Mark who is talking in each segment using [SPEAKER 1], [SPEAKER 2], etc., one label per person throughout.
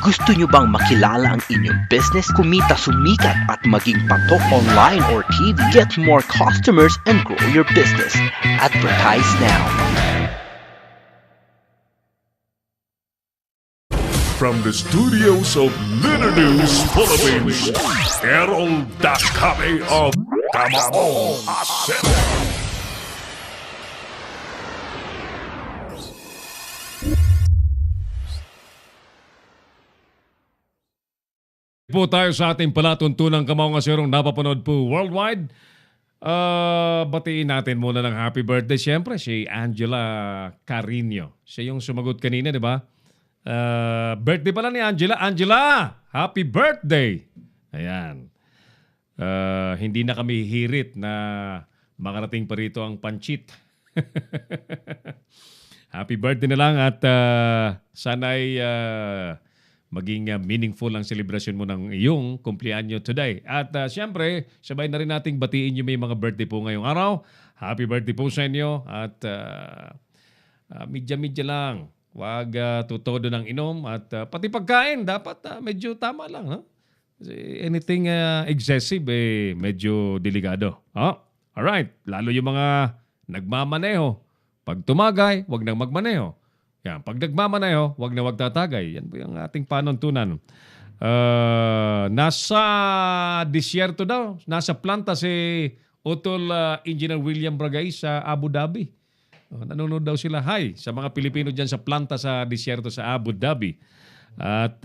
[SPEAKER 1] Gusto nyo bang makilala ang inyong business, kumita, sumikat at maging patok online or TV? Get more customers and grow your business. Advertise now.
[SPEAKER 2] From the studios of Litter News Philippines, Errol Dakame of Tamaong Aset.
[SPEAKER 3] Po tayo sa ating palatuntunang Kamaong Aserong napapanood po worldwide. Batiin natin muna ng happy birthday. Siyempre, si Angela Carino. Siya yung sumagot kanina, di ba? Birthday pala ni Angela. Angela! Happy birthday! Ayan. Hindi na kami hirit na makarating pa rito ang panchit. Happy birthday na lang at sana'y maging meaningful ang celebration mo ng iyong kumpleanyo today. At siyempre, sabay na rin nating batiin yung may mga birthday po ngayong araw. Happy birthday po sa inyo. At midya-midya lang. Huwag tutodo ng inom. At pati pagkain, dapat medyo tama lang. No? Anything excessive, medyo delikado. Alright, lalo yung mga nagmamaneho. Pag tumagay, huwag nang magmaneho. Yan, pag nagmamaneho, huwag na huwag tatagay. Yan po yung ating panuntunan. Nasa disyerto daw, nasa planta si Utol Engineer William Bragay sa Abu Dhabi. Nanonood daw sila. Hi sa mga Pilipino dyan sa planta sa disyerto sa Abu Dhabi. At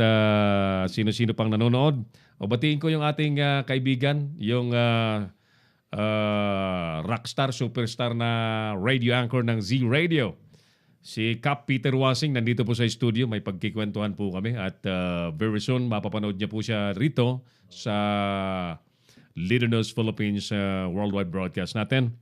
[SPEAKER 3] sino-sino pang nanonood. Batiin ko yung ating kaibigan, yung rockstar, superstar na radio anchor ng Z Radio. Si Cap Peter Wasing nandito po sa studio. May pagkikwentuhan po kami. At very soon, mapapanood niya po siya rito sa Litter News Philippines worldwide broadcast natin.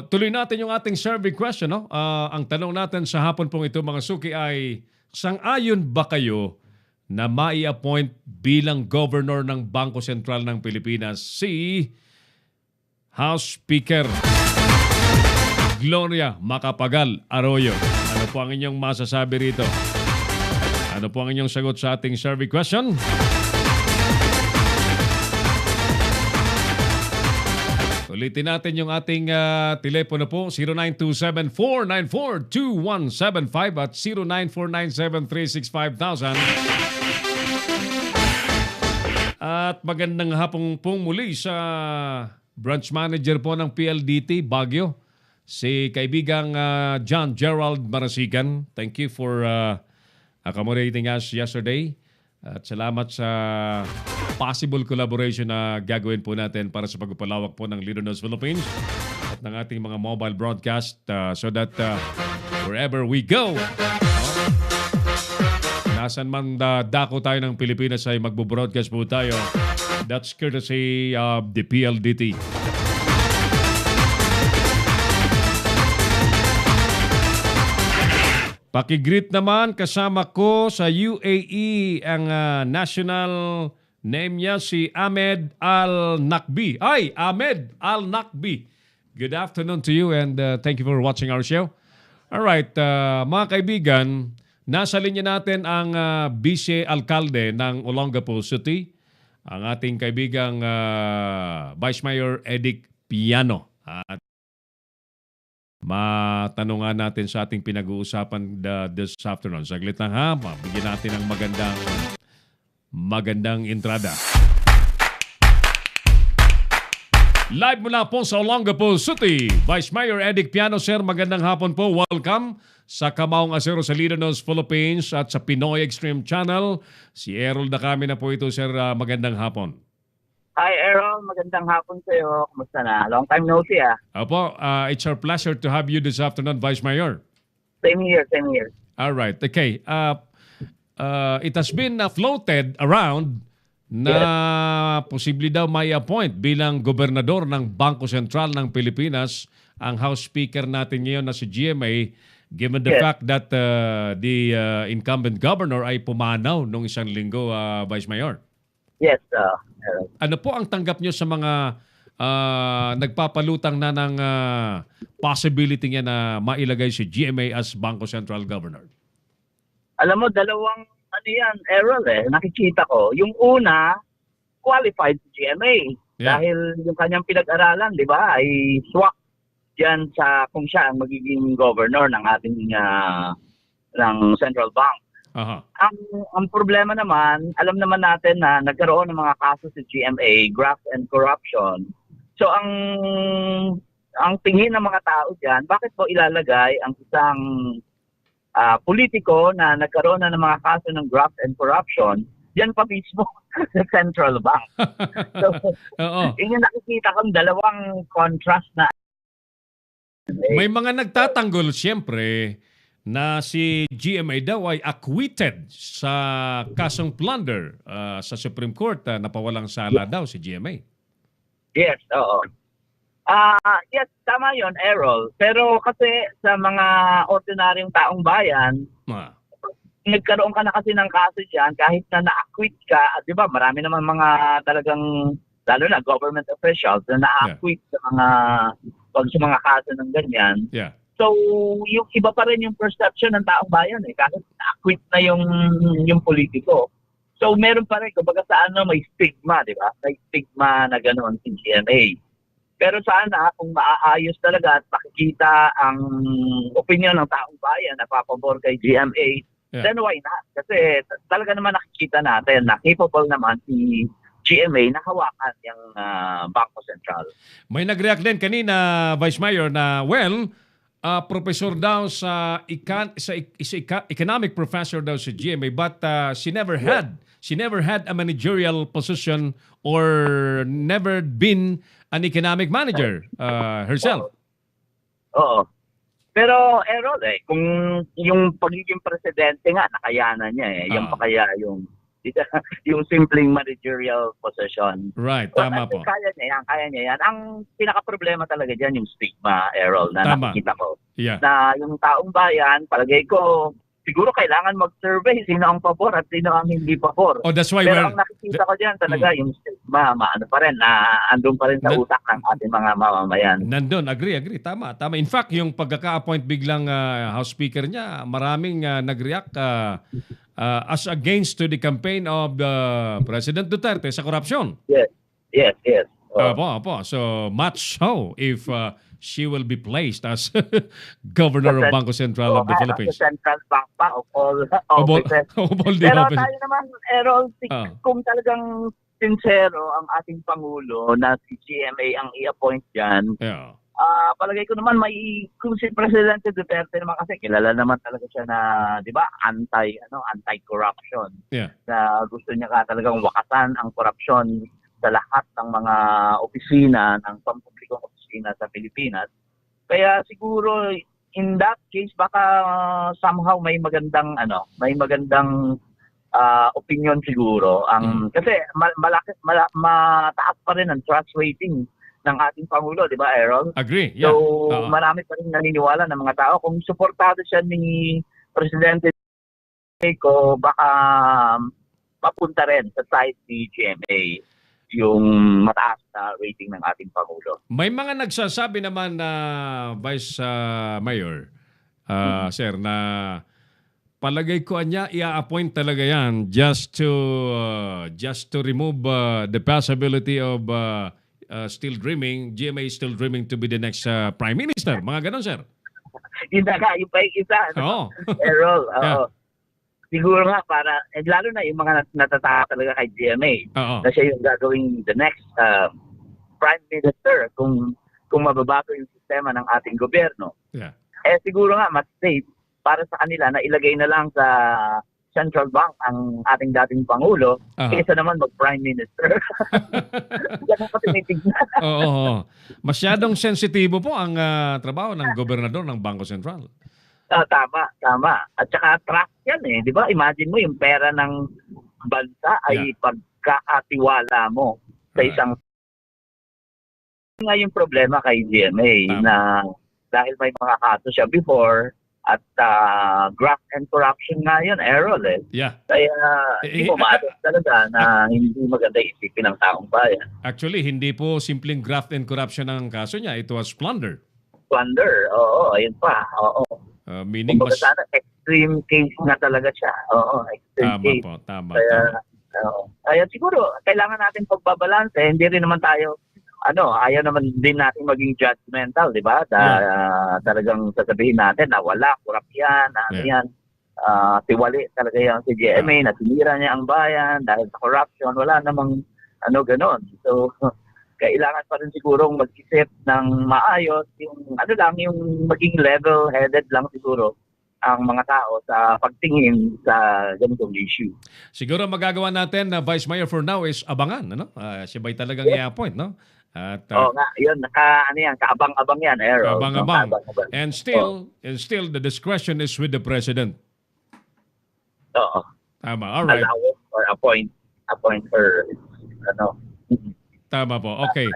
[SPEAKER 3] Tuloy natin yung ating survey question. No? Ang tanong natin sa hapon pong ito, mga suki, ay sang-ayon ba kayo na mai-appoint bilang governor ng Bangko Sentral ng Pilipinas si House Speaker Gloria Macapagal Arroyo? Ano po ang inyong masasabi rito? Ano po ang inyong sagot sa ating survey question? Ulitin natin yung ating telepono po, 0927-494-2175 at 09497365,000. At magandang hapong pong muli sa branch manager po ng PLDT, Baguio, si kaibigang John Gerald Marasigan. Thank you for accommodating us yesterday. At salamat sa possible collaboration na gagawin po natin para sa pagpapalawak po ng Litter News Philippines at ng ating mga mobile broadcast so that wherever we go, nasan man dako tayo ng Pilipinas ay magbo-broadcast po tayo. That's courtesy of the PLDT. Pakigreet naman kasama ko sa UAE ang national name niya si Ahmed Al-Nakbi. Ay, Ahmed Al-Nakbi. Good afternoon to you and thank you for watching our show. Alright, mga kaibigan, nasa linya natin ang Vice Alcalde ng Olongapo City, ang ating kaibigang Vice Mayor Edic Piano. At matanungan natin sa ating pinag-uusapan this afternoon. Saglit lang ha, bigyan natin ng magandang entrada. Live mula po sa Olongapo City, Vice Mayor Edic Piano. Sir, magandang hapon po. Welcome sa Kamaong Asero sa Litter News Philippines at sa Pinoy Extreme Channel. Si Errol Dakame na po ito, sir. Magandang hapon.
[SPEAKER 4] Hi, Errol. Magandang hapon sa iyo. Kumusta na? Long time no see, ah.
[SPEAKER 3] Opo, it's our pleasure to have you this afternoon, Vice Mayor.
[SPEAKER 4] Same here, same here.
[SPEAKER 3] All right. Okay. It has been floated around na posible daw may appoint bilang gobernador ng Bangko Sentral ng Pilipinas ang House Speaker natin ngayon na si GMA, given the fact that the incumbent governor ay pumanaw nung isang linggo, Vice Mayor.
[SPEAKER 4] Yes,
[SPEAKER 3] Ano po ang tanggap nyo sa mga nagpapalutang na ng possibility niya na mailagay si GMA as Bangko Sentral Governor?
[SPEAKER 4] Alam mo, dalawang ano yan, Errol nakikita ko. Yung una, qualified sa GMA.
[SPEAKER 3] Yeah.
[SPEAKER 4] Dahil yung kanyang pinag-aralan, di ba, ay swak dyan sa kung siya ang magiging governor ng ating ng central bank.
[SPEAKER 3] Aha.
[SPEAKER 4] Ang problema naman, alam naman natin na nagkaroon ng mga kaso sa GMA, graft and corruption. So ang tingin ng mga tao diyan, bakit po ilalagay ang isang politiko na nagkaroon na ng mga kaso ng graft and corruption diyan pa mismo sa central bank. So,
[SPEAKER 3] Oo.
[SPEAKER 4] yun yung nakikita kong dalawang contrast na
[SPEAKER 3] May mga nagtatanggol siyempre na si GMA daw ay acquitted sa kasong plunder sa Supreme Court. Napawalang sala daw si GMA.
[SPEAKER 4] Yes, oo. Yes, tama yon, Errol. Pero kasi sa mga ordinaryong taong bayan, nagkaroon ka na kasi ng kaso dyan, kahit na na-acquit ka, at di ba, marami naman mga talagang, lalo na government officials na na-acquit sa mga kaso ng ganyan.
[SPEAKER 3] Yeah.
[SPEAKER 4] So, yung iba pa rin yung perception ng taong bayan kahit na-acquit na yung politiko. So, meron pa rin, kumbaga sa may stigma, di ba? May stigma na gano'n si GMA. Pero sana kung maaayos talaga at makikita ang opinion ng taong bayan na papabor kay GMA, then why not? Kasi talaga naman nakikita natin na capable naman si GMA na hawakan yung Bangko Sentral.
[SPEAKER 3] May nag-react din kanina, Vice Mayor, na professor daw sa economic professor daw sa GMA, but she never had a managerial position or never been an economic manager herself.
[SPEAKER 4] Oo. Pero Errol kung yung pagiging presidente nga nakayanan niya yan pa kaya yung simpleng managerial position.
[SPEAKER 3] Right, tama po.
[SPEAKER 4] Kaya niya yan. Ang pinaka-problema talaga dyan yung stigma, Errol, na nakikita ko.
[SPEAKER 3] Yeah.
[SPEAKER 4] Na yung taong bayan, palagay ko, siguro kailangan mag-survey sino ang pabor at sino ang hindi pabor.
[SPEAKER 3] Oh, that's why
[SPEAKER 4] pero ang nakikita ko dyan talaga yung stigma, maano pa rin, andun pa rin sa utak ng ating mga mamamayan.
[SPEAKER 3] Nandun, agree. Tama. In fact, yung pagkaka-appoint biglang House Speaker niya, maraming nag-react as against to the campaign of President Duterte sa korupsyon.
[SPEAKER 4] Yes.
[SPEAKER 3] Opo. So, much so if she will be placed as Governor of Bangko Sentral of the Philippines.
[SPEAKER 4] As the Central Bank pa of all offices. Pero tayo naman, Errol, kung talagang sincero ang ating Pangulo na si GMA ang i-appoint dyan, palagay ko naman kung si Presidente Duterte naman kasi kilala naman talaga siya na, di ba, anti-corruption.
[SPEAKER 3] Yeah.
[SPEAKER 4] Na gusto niya talagang wakasan ang korupsyon sa lahat ng mga opisina, ng pampublikong opisina sa Pilipinas. Kaya siguro in that case baka somehow may magandang opinion siguro kasi mataas pa rin ang trust rating ng ating Pangulo, di ba, Errol?
[SPEAKER 3] Agree, yeah.
[SPEAKER 4] So, marami pa rin naniniwala ng mga tao. Kung suportado siya ni Presidente ko, baka mapunta rin sa side ni GMA yung mataas na rating ng ating Pangulo.
[SPEAKER 3] May mga nagsasabi naman na Vice Mayor, Sir, na palagay ko niya i-appoint talaga yan just to remove the possibility of still dreaming, GMA is still dreaming to be the next Prime Minister. Mga ganon, Sir.
[SPEAKER 4] Yun na nga, yung pa isa. Errol, siguro nga para, lalo na yung mga natataka talaga kay GMA, na siya yung gagawing the next Prime Minister kung mababago yung sistema ng ating gobyerno.
[SPEAKER 3] Yeah.
[SPEAKER 4] Siguro nga, mas safe para sa kanila na ilagay na lang sa Central Bank ang ating dating Pangulo, kaysa naman mag-Prime Minister. Ganun pa tinitignan.
[SPEAKER 3] Oo. Masyadong sensitibo po ang trabaho ng gobernador ng Bangko Sentral.
[SPEAKER 4] Tama. At saka trust yan di ba? Imagine mo yung pera ng bansa ay pagkakatiwala mo sa isang nga yung problema kay GMA na dahil may mga kaso siya before at graft and corruption nga yun, Errol
[SPEAKER 3] Yeah.
[SPEAKER 4] Kaya hindi mo maalis talaga na hindi maganda isipin ng taong bayan.
[SPEAKER 3] Actually, hindi po simpleng graft and corruption ang kaso niya. It was plunder.
[SPEAKER 4] Plunder, oo, ayun pa, oo.
[SPEAKER 3] Meaning
[SPEAKER 4] sana extreme case na talaga siya. Oo, extreme
[SPEAKER 3] Tama
[SPEAKER 4] case.
[SPEAKER 3] po, tama.
[SPEAKER 4] Kaya siguro, kailangan natin pagbabalance. Hindi rin naman tayo, ayaw naman din natin maging judgmental, di ba? Talagang sasabihin natin na wala, kurap yan, yan. Tiwali talaga yan si GMA, na sinira niya ang bayan dahil sa corruption. Wala namang ganon. So, kailangan pa rin sigurong mag-isip ng maayos, yung yung maging level-headed lang siguro ang mga tao sa pagtingin sa ganitong issue.
[SPEAKER 3] Siguro magagawa natin na Vice Mayor for now is abangan, siya ba'y talagang i-appoint, no? At
[SPEAKER 4] Oo nga, yun, kaabang-abang yan, Errol.
[SPEAKER 3] abang-abang. And still the discretion is with the president.
[SPEAKER 4] Oo.
[SPEAKER 3] Tama, all right.
[SPEAKER 4] Allow or appoint or
[SPEAKER 3] Tama po. Okay.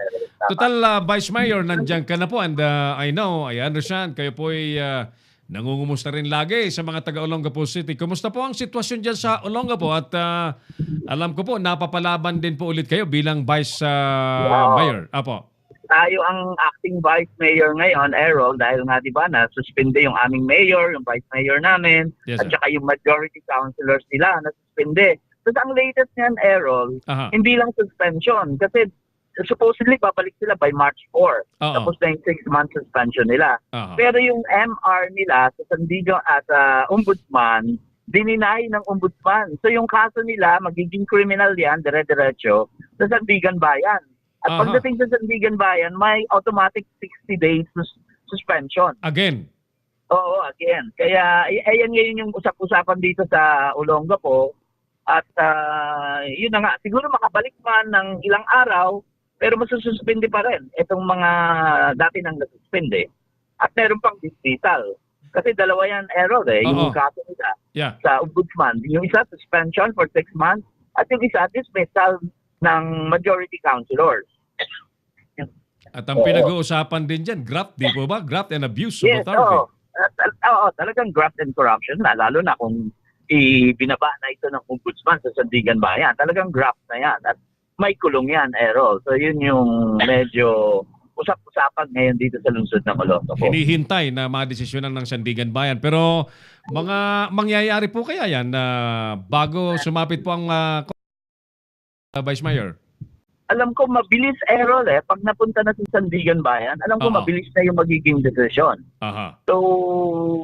[SPEAKER 3] Total, Vice Mayor, nandiyan ka na po and I understand, kayo po ay nangungumusta rin lagi sa mga taga-Olongapo City. Kumusta po ang sitwasyon dyan sa Olongapo? At alam ko po, napapalaban din po ulit kayo bilang Vice Mayor. Apo.
[SPEAKER 4] Tayo ang acting Vice Mayor ngayon, Errol, dahil nga di ba na-suspende yung aming mayor, yung Vice Mayor namin,
[SPEAKER 3] Yes,
[SPEAKER 4] at
[SPEAKER 3] sir.
[SPEAKER 4] saka yung majority councilors nila na-suspende. So ang latest niyan, Errol,
[SPEAKER 3] Aha.
[SPEAKER 4] hindi lang suspension kasi supposedly babalik sila by March 4.
[SPEAKER 3] Oo.
[SPEAKER 4] Tapos na yung 6-month suspension nila.
[SPEAKER 3] Aha.
[SPEAKER 4] Pero yung MR nila sa Sandigan at Ombudsman, dininay ng Ombudsman. So yung kaso nila, magiging criminal yan, dire-diretso, sa Sandigan Bayan. At
[SPEAKER 3] Aha.
[SPEAKER 4] pagdating sa Sandigan Bayan, may automatic 60 days suspension.
[SPEAKER 3] Again.
[SPEAKER 4] Oo, again. Kaya ayan ngayon yung usap-usapan dito sa Olongapo. At yun na nga, siguro makabalik man ng ilang araw, pero masususpende pa rin itong mga dati nang nasuspende. At meron pang dismissal. Kasi dalawa yan, Errol, yung
[SPEAKER 3] Oo.
[SPEAKER 4] kaso nila
[SPEAKER 3] Yeah.
[SPEAKER 4] sa Ombudsman. Yung isa, suspension for 6 months. At yung isa, dismissal ng majority councilors.
[SPEAKER 3] At ang pinag-uusapan din dyan, graft, di po ba? Graft and abuse of
[SPEAKER 4] Yes,
[SPEAKER 3] authority.
[SPEAKER 4] oo, talagang graft and corruption na, lalo na kung ibinaba na ito ng Ombudsman sa Sandigan Bayan. Talagang graft na yan at may kulong yan, Errol. So yun yung medyo usap-usapan ngayon dito sa lungsod ng Olongapo.
[SPEAKER 3] Hinihintay na madesisyonan ng Sandigan Bayan. Pero mga mangyayari po kaya yan na bago sumapit po ang Vice Mayor?
[SPEAKER 4] Alam ko mabilis, Errol, pag napunta na sa Sandigan Bayan, alam ko
[SPEAKER 3] Oo.
[SPEAKER 4] mabilis na yung magiging desisyon.
[SPEAKER 3] Aha.
[SPEAKER 4] So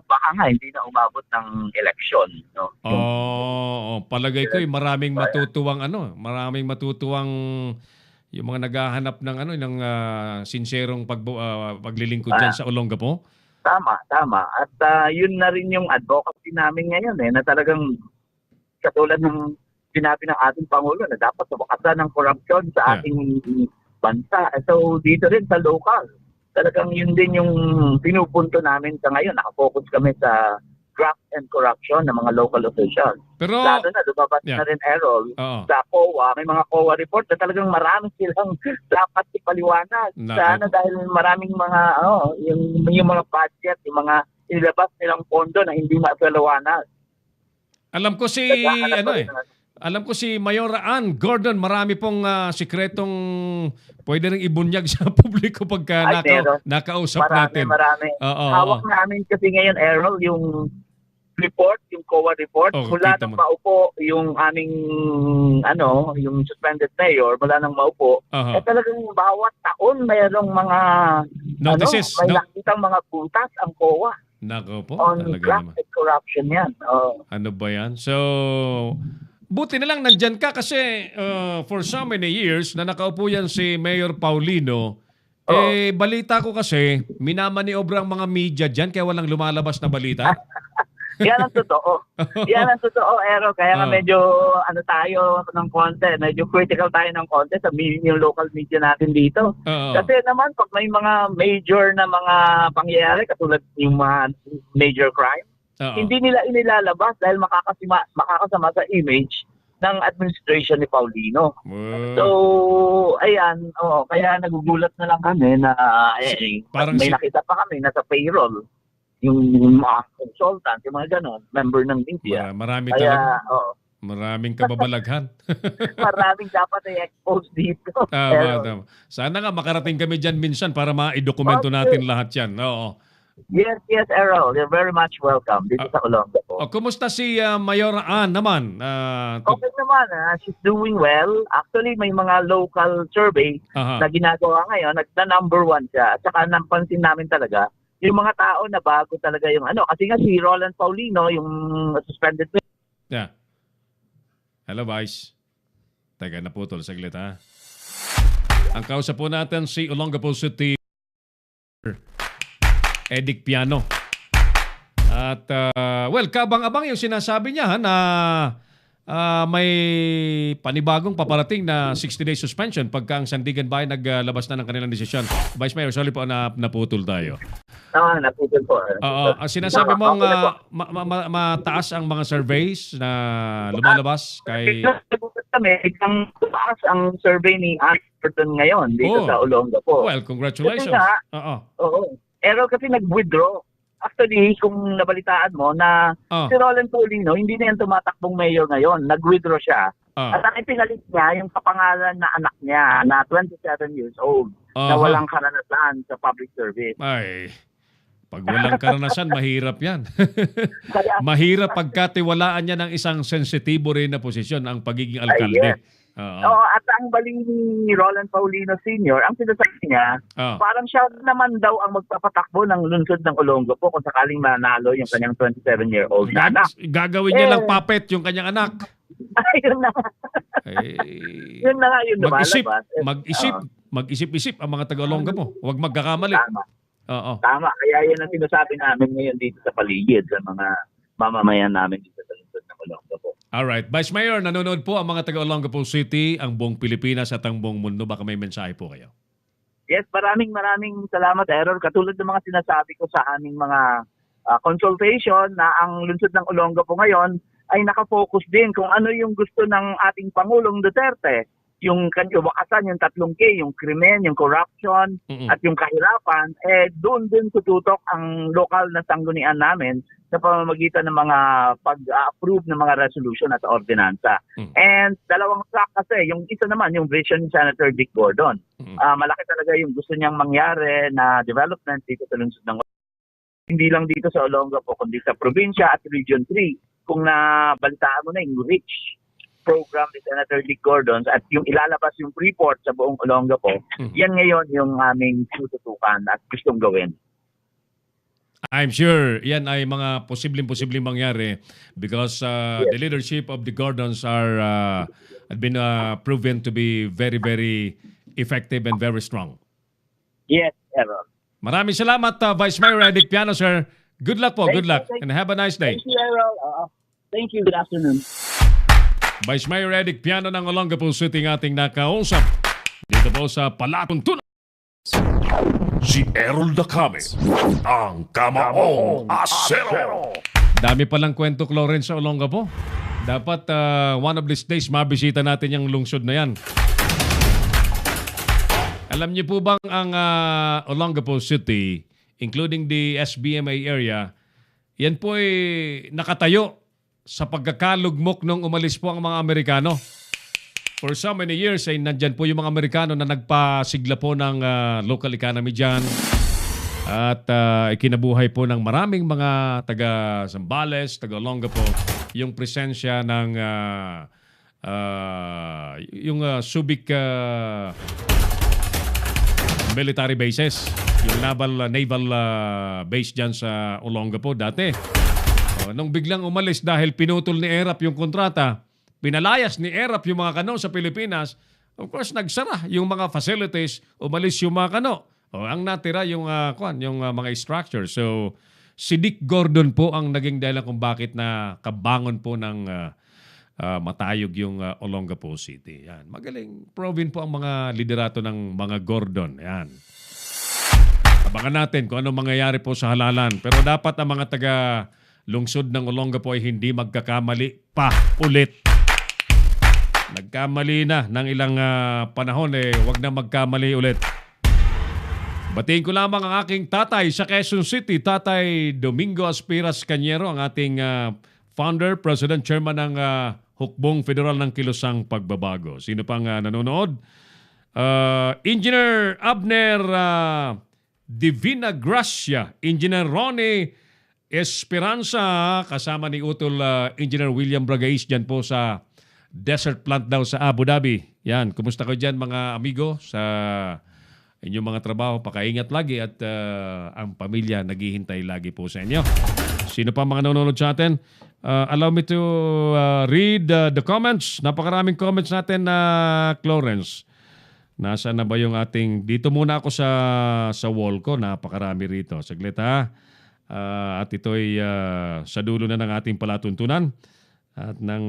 [SPEAKER 4] baka nga hindi na umabot ng eleksyon, no?
[SPEAKER 3] Palagay ko maraming matutuwang yung mga naghahanap ng ng sinserong paglilingkod diyan sa Olongapo.
[SPEAKER 4] Tama. At yun na rin yung advocacy namin ngayon na talagang katulad ng sinabi ng ating Pangulo na dapat mawakasan ng korupsyon sa ating bansa. So dito rin sa local, talagang yun din yung pinupunto namin sa ngayon. Nakafocus kami sa graft and corruption ng mga local officials.
[SPEAKER 3] Pero
[SPEAKER 4] Lalo na lumabas na rin, Errol,
[SPEAKER 3] Oo.
[SPEAKER 4] sa COA, may mga COA report na talagang marami silang dapat ipaliwanag.
[SPEAKER 3] Nako.
[SPEAKER 4] Sana dahil maraming mga, yung mga budget, yung mga inilabas nilang pondo na hindi mapaliwanag.
[SPEAKER 3] alam ko si Mayor Ann Gordon, marami pong sikretong pwede ring ibunyag sa publiko pagka
[SPEAKER 4] meron.
[SPEAKER 3] nakausap natin.
[SPEAKER 4] Marami.
[SPEAKER 3] Oo.
[SPEAKER 4] Hawak namin kasi ngayon, Errol, yung report, yung COA report,
[SPEAKER 3] Oh,
[SPEAKER 4] mula
[SPEAKER 3] kita
[SPEAKER 4] nang
[SPEAKER 3] mo.
[SPEAKER 4] maupo yung aming, yung suspended mayor, mula nang maupo,
[SPEAKER 3] Aha.
[SPEAKER 4] talagang bawat taon mayroong mga,
[SPEAKER 3] Notices,
[SPEAKER 4] may
[SPEAKER 3] no?
[SPEAKER 4] nakitang mga butas ang COA
[SPEAKER 3] Nako po,
[SPEAKER 4] on
[SPEAKER 3] talaga
[SPEAKER 4] graft
[SPEAKER 3] naman.
[SPEAKER 4] and corruption yan.
[SPEAKER 3] Ano ba yan? So, buti na lang nandyan ka kasi for so many years na nakaupo yan si Mayor Paulino, balita ko kasi, minamaniobra ang mga media dyan kaya walang lumalabas na balita.
[SPEAKER 4] Yan ang totoo. Yan ang totoo, Ero. Kaya nga medyo tayo ng konti, medyo critical tayo ng konti sa yung local media natin dito.
[SPEAKER 3] Oo.
[SPEAKER 4] Kasi naman, pag may mga major na mga pangyayari, katulad yung mga major crime,
[SPEAKER 3] Oo.
[SPEAKER 4] hindi nila inilalabas dahil makakasama sa image ng administration ni Paulino.
[SPEAKER 3] Well,
[SPEAKER 4] So, ayan, kaya nagugulat na lang kami na
[SPEAKER 3] Parang
[SPEAKER 4] may nakita pa kami na sa payroll yung mga consultant, yung mga ganon, member ng media.
[SPEAKER 3] marami
[SPEAKER 4] Kaya,
[SPEAKER 3] talaga. Maraming kababalaghan.
[SPEAKER 4] maraming dapat i-expose dito.
[SPEAKER 3] Tama. Sana nga makarating kami dyan minsan para ma-dokumento natin lahat yan. Oo.
[SPEAKER 4] Yes, Errol. You're very much welcome dito sa Olongapo.
[SPEAKER 3] Kumusta si Mayor Ann naman?
[SPEAKER 4] Okay naman, she's doing well. Actually, may mga local survey
[SPEAKER 3] Aha.
[SPEAKER 4] na ginagawa ngayon. Nagna-number 1 siya. At saka napansin namin talaga, yung mga tao na bago talaga yung ano. Kasi nga si Roland Paulino, yung suspended.
[SPEAKER 3] Yeah. Hello, Vice. Teka, naputol. Saglit, ha? Ang kausap po natin si Olongapo City Edic Piano. At, kabang-abang yung sinasabi niya na may panibagong paparating na 60-day suspension pagka ang Sandigan Bayan naglabas na ng kanilang desisyon. Vice Mayor, sorry po na naputol tayo.
[SPEAKER 4] Naputol po.
[SPEAKER 3] Oo, sinasabi mong mataas ang mga surveys na lumalabas kay...
[SPEAKER 4] Kami, ang taas ang survey ni Anderton ngayon dito sa Olongapo.
[SPEAKER 3] Well, congratulations.
[SPEAKER 4] Kasi nga,
[SPEAKER 3] Oo.
[SPEAKER 4] Pero kasi nag-withdraw. Actually, kung nabalitaan mo na si Roland Paulino, hindi na yan tumatakbong mayor ngayon. Nag-withdraw siya. At ang ipinalit niya, yung kapangalan na anak niya na 27 years old na walang karanasan sa public service.
[SPEAKER 3] Ay, pag walang karanasan, mahirap yan. Mahirap pagkatiwalaan niya ng isang sensitibo rin na posisyon, ang pagiging alkalde.
[SPEAKER 4] At ang bali ni Roland Paulino Sr., ang sinasabi niya, parang siya naman daw ang magpapatakbo ng lungsod ng Olongapo kung sakaling manalo yung kanyang 27-year-old na anak.
[SPEAKER 3] Gagawin niya lang puppet yung kanyang anak.
[SPEAKER 4] Yun na. Yun na nga yun
[SPEAKER 3] Mag-isip-isip ang mga taga-Olongapo. Huwag magkakamali.
[SPEAKER 4] Tama. Kaya yan ang sinasabi namin ngayon dito sa paligid sa mga mamamayan namin dito sa lungsod ng Olongapo.
[SPEAKER 3] Alright. Vice Mayor, nanonood po ang mga taga-Olongapo City, ang buong Pilipinas at ang buong mundo. Baka may mensahe po kayo.
[SPEAKER 4] Yes, maraming salamat, Errol. Katulad ng mga sinasabi ko sa aming mga consultation na ang lungsod ng Olongapo ngayon ay nakafocus din kung ano yung gusto ng ating Pangulong Duterte. Yung wakasan, yung 3K, yung krimen, yung corruption, at yung kahirapan, doon din tututok ang lokal na sanggunian namin sa pamamagitan ng mga pag-approve ng mga resolution at ordinansa. And dalawang track kasi, yung isa naman, yung vision ni Senator Dick Gordon. Malaki talaga yung gusto niyang mangyari na development dito sa lungsod ng hindi lang dito sa Olongapo, kundi sa probinsya at Region 3. Kung nabalitaan mo na yung RICH program ni Senator Dick Gordon at yung ilalabas yung report sa buong Olongapo, yan ngayon yung aming tututukan at gustong gawin.
[SPEAKER 3] I'm sure yan ay mga posibleng mangyari because the leadership of the Gordons have been proven to be very, very effective and very strong.
[SPEAKER 4] Yes, Errol.
[SPEAKER 3] Maraming salamat, Vice Mayor Edic Piano, sir. Good luck po, good luck. And have a nice day.
[SPEAKER 4] Thank you, Errol. Thank you, good afternoon.
[SPEAKER 3] Vice Mayor Edic Piano ng Olongapo City ng ating nakausap dito po sa Palatuntunan.
[SPEAKER 2] Si Errol Dacame, ang Kamaong Asero.
[SPEAKER 3] Dami palang kwento, Clarence, sa Olongapo. Dapat one of these days mabisita natin yung lungsod na yan. Alam niyo po bang ang Olongapo City, including the SBMA area, yan po ay nakatayo sa pagkakalugmok nung umalis po ang mga Amerikano. For so many years ay nandyan po yung mga Amerikano na nagpasigla po ng local economy dyan. At ikinabuhay po ng maraming mga taga Zambales, taga Olongapo, yung presensya ng yung Subic military bases. Yung naval base dyan sa Olongapo dati. Nung biglang umalis dahil pinutol ni ERAP yung kontrata, pinalayas ni ERAP yung mga kano sa Pilipinas, of course, nagsara yung mga facilities, umalis yung mga kano. Ang natira yung, mga structure. So, si Dick Gordon po ang naging dahilan kung bakit na kabangon po ng matayog yung Olongapo City. Yan. Magaling. Proven po ang mga liderato ng mga Gordon. Yan. Abangan natin kung ano mangyayari po sa halalan. Pero dapat ang mga taga lungsod ng Olongapo ay hindi magkakamali pa ulit. Nagkamali na ng ilang panahon, wag na magkamali ulit. Batiin ko lamang ang aking tatay sa Quezon City, Tatay Domingo Aspiras Cañero, ang ating founder, president, chairman ng Hukbong Federal ng Kilusang Pagbabago. Sino pang nanonood? Engineer Abner Divina Gracia, Engineer Ronnie Esperanza, kasama ni Utol Engineer William Bragais dyan po sa Desert Plant daw sa Abu Dhabi. Yan, kumusta ko dyan mga amigo sa inyong mga trabaho? Pakaingat lagi at ang pamilya naghihintay lagi po sa inyo. Sino pa mga nanonood sa atin? Allow me to read the comments. Napakaraming comments natin na Clarence. Nasaan na ba yung ating... Dito muna ako sa wall ko. Napakarami rito. Saglit ha. At ito'y sa dulo na ng ating palatuntunan. At nang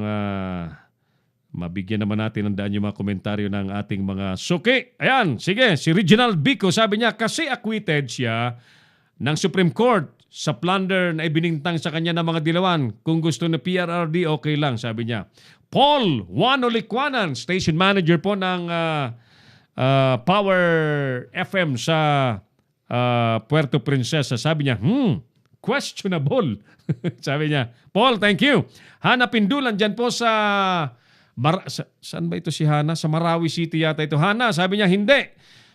[SPEAKER 3] mabigyan naman natin ng daan yung mga komentaryo ng ating mga suki. Ayan, sige. Si Reginald Bico, sabi niya, kasi acquitted siya ng Supreme Court sa plunder na ibinintang sa kanya ng mga dilawan. Kung gusto na PRRD, okay lang, sabi niya. Paul Juan Olikwanan, station manager po ng Power FM sa Puerto Princesa. Sabi niya, questionable. Sabi niya, Paul, thank you. Hana Pindulan dyan po sa... saan ba ito si Hana? Sa Marawi City yata ito. Hana, sabi niya, hindi.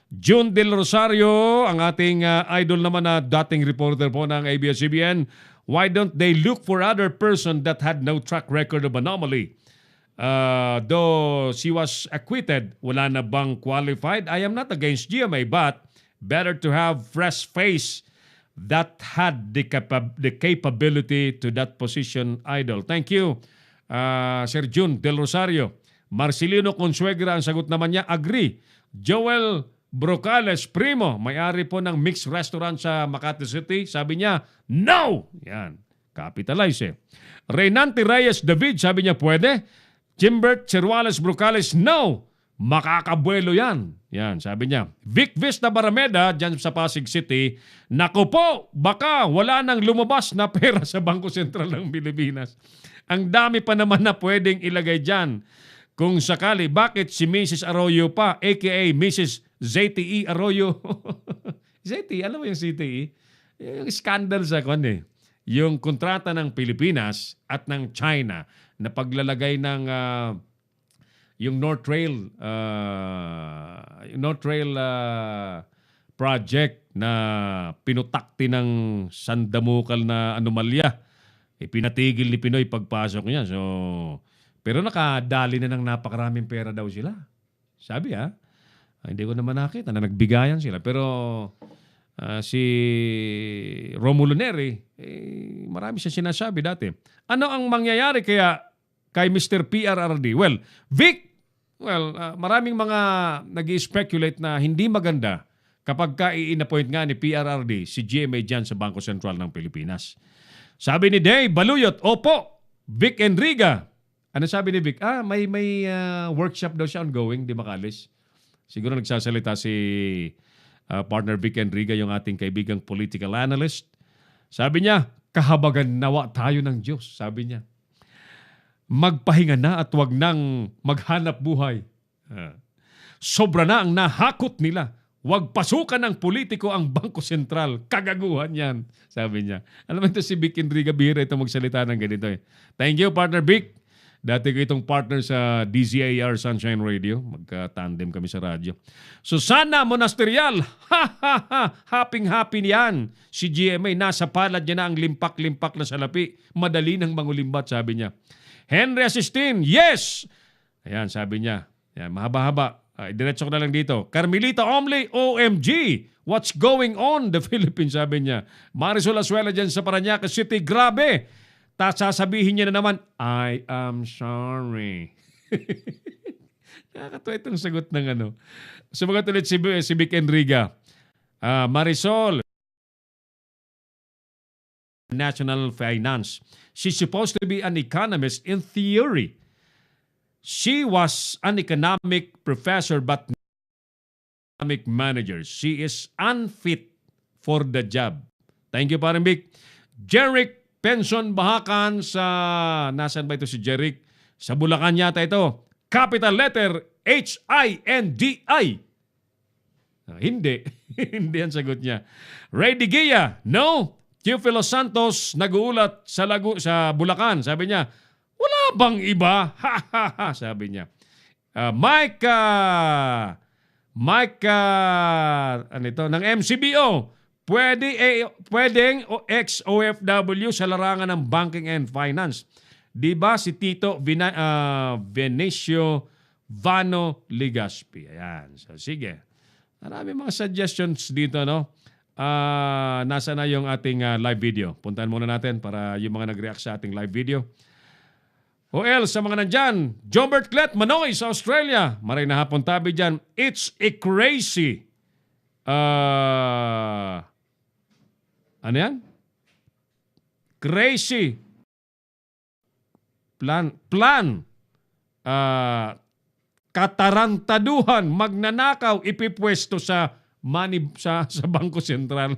[SPEAKER 3] June Del Rosario, ang ating idol naman na dating reporter po ng ABS-CBN, why don't they look for other person that had no track record of anomaly? Though she was acquitted, wala na bang qualified? I am not against GMA, but better to have fresh face that had the capability to that position, idol. Thank you, Sir June Del Rosario. Marcelino Consuegra, ang sagot naman niya, agree. Joel Brocales Primo, may-ari po ng mixed restaurant sa Makati City, sabi niya, no! Yan, capitalize eh. Reynante Reyes David, sabi niya, pwede. Jimbert Cheruales Brocales, no! Makakabuelo yan. Yan, sabi niya. Vic Vista Barameda, dyan sa Pasig City, naku po, baka wala nang lumabas na pera sa Bangko Sentral ng Pilipinas. Ang dami pa naman na pwedeng ilagay dyan. Kung sakali, bakit si Mrs. Arroyo pa, aka Mrs. ZTE Arroyo? ZTE, alam mo yung ZTE? Yung scandal sa yung kontrata ng Pilipinas at ng China na paglalagay ng yung North Rail project na pinutakti ng sandamukal na anomalya. Pinatigil ni Pinoy pagpasok niya. So, pero nakadali na ng napakaraming pera daw sila. Sabi hindi ko naman nakita na nagbigayan sila. Pero si Romulo Neri, marami siya sinasabi dati. Ano ang mangyayari kaya kay Mr. PRRD? Well, Vic, maraming mga nag-speculate na hindi maganda kapag i-inappoint nga ni PRRD si GMA dyan sa Bangko Sentral ng Pilipinas. Sabi ni Dave Baluyot, opo, Vic Enriga. Ano sabi ni Vic? May workshop daw siya ongoing, di makalis. Siguro nagsasalita si partner Vic Enriga, yung ating kaibigang political analyst. Sabi niya, kahabagan nawa tayo ng Diyos, sabi niya. Magpahinga na at wag nang maghanap buhay. Sobra na ang nahakot nila. Wag pasukan ng politiko ang Bangko Sentral. Kagaguhan yan, sabi niya. Alam mo ito si Vic Enriga, bihira ito magsalita ng ganito eh. Thank you, partner Vic. Dati ko itong partner sa DZAR Sunshine Radio. Magka-tandem kami sa radyo. Susana Monasterial. Happy yan. Si GMA, nasa palad niya na ang limpak-limpak na salapi. Madali nang mangulimbat, sabi niya. Henry Asistin, yes! Ayan, sabi niya. Ayan, mahaba-haba. Diretso ko na lang dito. Carmelita Omley, OMG! What's going on? The Philippines, sabi niya. Marisol Asuela dyan sa Parañaque City, grabe! Sasabihin niya na naman, I am sorry. Nakakatuwa itong sagot ng Sumagot ulit si Vic Enriga. Marisol, national finance. She's supposed to be an economist in theory. She was an economic professor but not economic manager. She is unfit for the job. Thank you, parang Vic. Jeric Pension Bahakan sa... Nasaan ba ito si Jeric? Sa Bulacan yata ito. Capital letter H-I-N-D-I. Hindi. Hindi ang sagot niya. Ray Digia, no. Teofilo Santos, nag-uulat sa Bulacan. Sabi niya, wala bang iba? Ha, ha, ha, sabi niya. Mike, ng MCBO, pwedeng ex-OFW sa larangan ng banking and finance. Di ba si Tito Venecio Vano Ligaspi? Ayan. So, sige. Marami mga suggestions dito, no? Nasa na yung ating live video. Puntahan muna natin para yung mga nag-react sa ating live video. OL, sa mga nandyan, Jombert Clet, Manoy sa Australia. Maray na hapon tabi dyan. It's a crazy. Ano yan? Crazy. Plan. Katarantaduhan, magnanakaw, ipipwesto sa Bangko Sentral.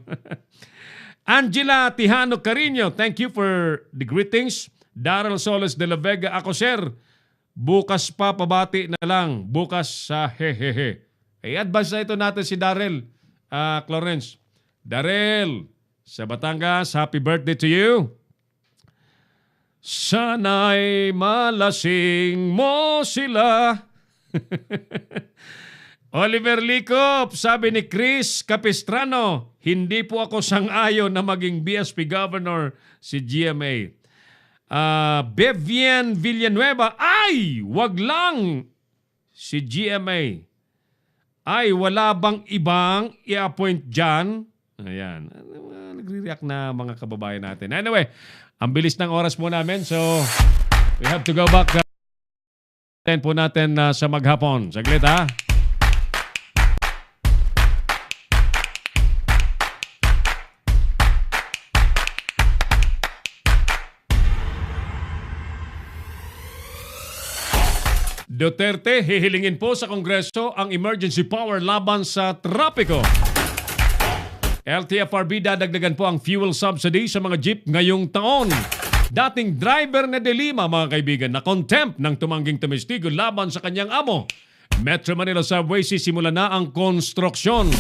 [SPEAKER 3] Angela Tijano Carino, thank you for the greetings. Daryl Soles de la Vega, ako sir, bukas pa pabati na lang, bukas sa hehehe. Advance na ito natin si Daryl, Clarence. Daryl, sa Batangas, happy birthday to you. Sana'y malasing mo sila. Oliver Licop, sabi ni Chris Capistrano, hindi po ako sang-ayon na maging BSP Governor si GMA. Bevian Villanueva, ay, wag lang si GMA. Ay, wala bang ibang i-appoint dyan? Ayan. Nagre-react na mga kababayan natin. Anyway, ang bilis ng oras po namin. So, we have to go back. Po natin sa maghapon. Saglit, ha? Duterte, hihilingin po sa Kongreso ang emergency power laban sa trapiko. LTFRB dadagdagan po ang fuel subsidy sa mga jeep ngayong taon. Dating driver na De Lima, mga kaibigan, na contempt ng tumangging tumestigo laban sa kanyang amo. Metro Manila Subway sisimula na ang konstruksyon.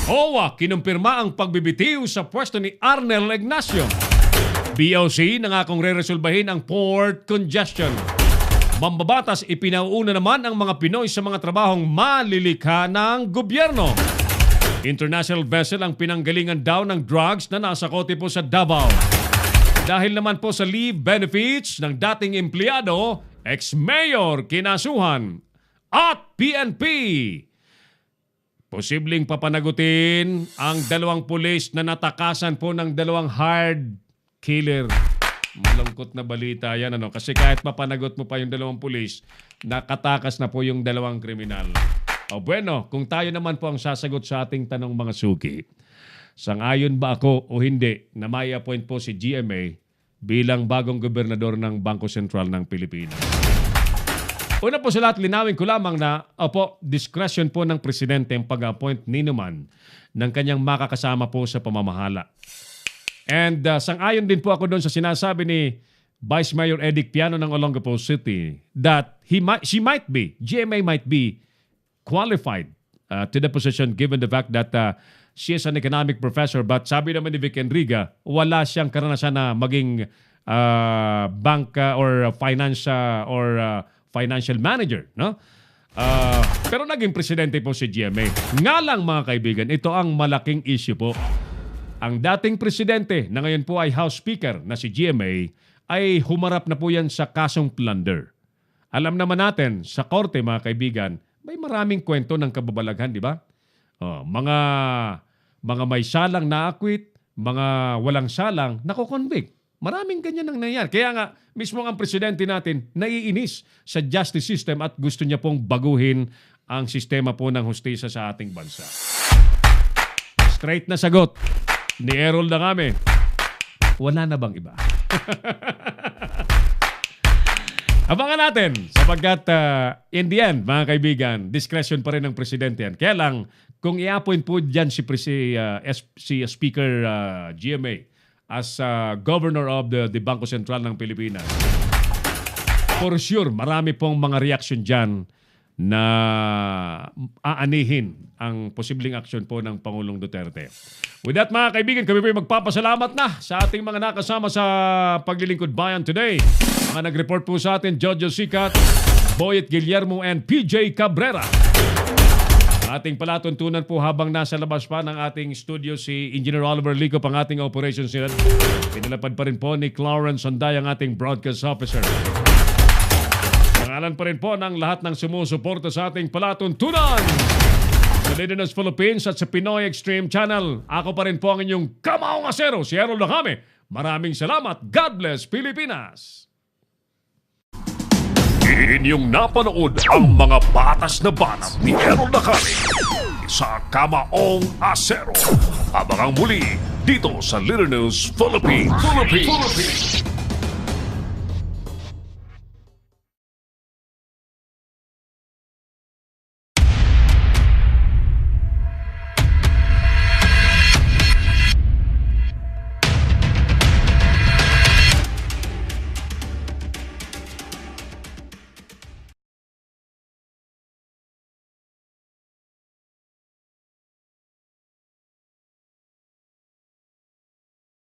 [SPEAKER 3] OWA, kinumpirma ang pagbibitiw sa pwesto ni Arnel Ignacio. BOC, nangakong re-resolbahin ang port congestion. Mambabatas, ipinauuna naman ang mga Pinoy sa mga trabahong malilikha ng gobyerno. International vessel ang pinanggalingan daw ng drugs na nasa kote po sa Davao. Dahil naman po sa leave benefits ng dating empleyado, ex-mayor kinasuhan at PNP. Posibleng papanagutin ang 2 pulis na natakasan po ng 2 hard killer. Malungkot na balita yan, ano? Kasi kahit mapanagot mo pa yung 2 pulis, nakatakas na po yung 2 kriminal. O bueno, kung tayo naman po ang sasagot sa ating tanong mga suki, sang-ayon ba ako o hindi na may appoint po si GMA bilang bagong gobernador ng Bangko Sentral ng Pilipinas? Una po sa lahat, linawin ko lamang na, discretion po ng presidente ang pag-appoint ni naman ng kanyang makakasama po sa pamamahala. And sang-ayon din po ako doon sa sinasabi ni Vice Mayor Edic Piano ng Olongapo City that GMA might be qualified to the position given the fact that she is an economic professor, but sabi naman ni Vic Enriga, wala siyang karanasan na maging banka or financial manager, no? Pero naging presidente po si GMA. Nga lang mga kaibigan, ito ang malaking issue po. Ang dating presidente na ngayon po ay House Speaker na si GMA ay humarap na po yan sa kasong plunder. Alam naman natin, sa korte mga kaibigan, may maraming kwento ng kababalaghan, di ba? Mga may salang na-acquit, mga walang salang, nako-convict. Maraming ganyan ang nangyayari. Kaya nga, mismo ang presidente natin naiinis sa justice system at gusto niya pong baguhin ang sistema po ng hustisya sa ating bansa. Straight na sagot ni Errol na kami. Wala na bang iba? Abangan natin sapagkat in the end, mga kaibigan, discretion pa rin ng presidente yan. Kaya lang, kung i-appoint po dyan si Speaker GMA as Governor of the Bangko Sentral ng Pilipinas, for sure, marami pong mga reaction dyan na aanihin ang posibleng aksyon po ng Pangulong Duterte. With that, mga kaibigan, kami po magpapasalamat na sa ating mga nakasama sa Paglilingkod Bayan today. Mga nag-report po sa atin, Jojo Sicat, Boyet Guillermo, and PJ Cabrera. Ating palatuntunan po habang nasa labas pa ng ating studio si Engineer Oliver Lico, ang ating operations unit. Pinalapad pa rin po ni Clarence Sanday ang ating broadcast officer. Pangalan pa rin po ng lahat ng sumusuporta sa ating palatuntunan sa Lidenas Philippines at sa Pinoy Extreme Channel. Ako pa rin po ang inyong kamaong asero, si Errol Lacame. Maraming salamat. God bless Pilipinas!
[SPEAKER 2] Inyong napanood ang mga batas na banat ni Errol Lacame sa Kamaong Asero. Abangang muli dito sa Little News Philippines.